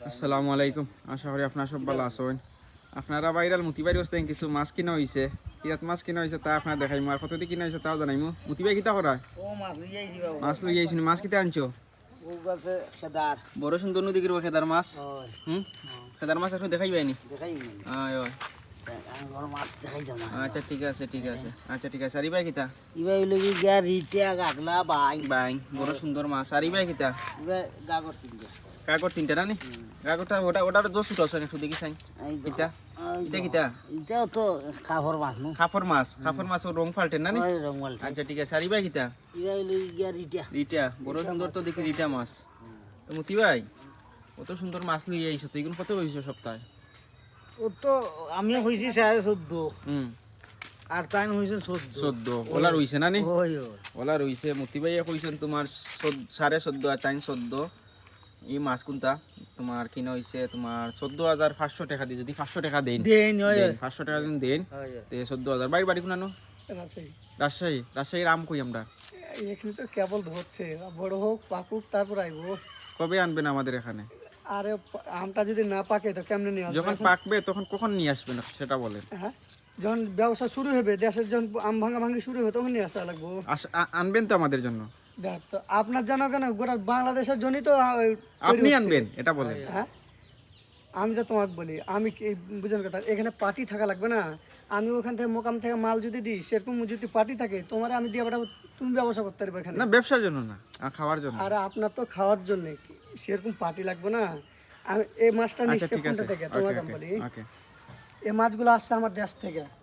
আসসালামু আলাইকুম, আশা করি আপনারা সব ভালো আছেন। আপনারা বাইরাল মুতিবাড়ি অবস্থায় কিছু মাছ কিনা হয়েছে, কিয়াত মাছ কিনা হয়েছে তা আপনার দেখাইমু, আর কতটি কিনা হয়েছে তাও জানাইমু। মুতিবাই কিতা করা মাছ লই আইছি, মাছ কিতা আনছো? বড় সুন্দর নদী করবো খেদার মাছ। খেদার মাছ এখন দেখাইবাইনি। আচ্ছা ঠিক আছে ঠিক আছে, আচ্ছা ঠিক আছে। আর ইবাই কিতা? বাই বড় সুন্দর মাছ। আর ইবাই কিতা? কাকর তিনটা না নি? কাকরটা ওটার দোষ উঠো একটু দেখি চাই। কিতা এটা কিতা? খাফর মাছ। খাফর মাছ রং ফাল্টেন না নি? আচ্ছা ঠিক আছে। আর ইবাই কিতা? রিটা বড় সুন্দর তো দেখি রিটা মাছ। তো মতি ভাই কত সুন্দর মাছ লিয়ে আইছো, তুই কত হইছো সপ্তাহে? ও তো আমিও হইছি 14.5 আর তাই হইছে 14 ওলা রইছে না নি? ওলা রইছে। মতি ভাই কইছেন তোমার 14.5 আর তাই 14। এই মাছ কোনটা তোমার কিনা হইছে তোমার 14,500 টাকা দিয়ে, যদি 500 টাকা দেন 500 টাকা দিন দেন তে 14,000। বাড়ি বাড়ি কোনানো? রাজশাহী। রাজশাহীর আম কই আমরা? এখানে তো কেবল ধরছে, বড় হোক পাকুক তারপর আইবো। কবে আনবেন আমাদের এখানে? আরে আমটা যদি না পাকে তো কেমনে নিয়ে আসবে? যখন পাকবে তখন কখন নিয়ে আসবেন সেটা বলেন। হ্যাঁ, যখন ব্যবসা শুরু হবে, দেশের যখন আম ভাঙা শুরু হবে তখন নিয়ে আসা লাগবো। আনবেন তো আমাদের জন্য? দেখ তো আপনার জানা কেন, গোটা বাংলাদেশের জন্যই তো আপনি আনবেন এটা বলেন। হ্যাঁ, আমি তো তোমাকে বলি, আমি বুঝেন কথা, এখানে পার্টি থাকা লাগবে না। আমি ওখান থেকে মোকাম থেকে মাল যদি দিই, সেরকম যদি পার্টি থাকে তোমার আমি দিয়ে পাঠাবো, তুমি ব্যবসা করতে পারবে এখানে। না ব্যবসার জন্য না, খাওয়ার জন্য। আর আপনার তো খাওয়ার জন্য, সেরকম পার্টি লাগবে না। আমি এই মাছটা নিচ্ছি কোনটা থেকে তোমাকে বলি, এই মাছগুলো আসছে আমার দেশ থেকে।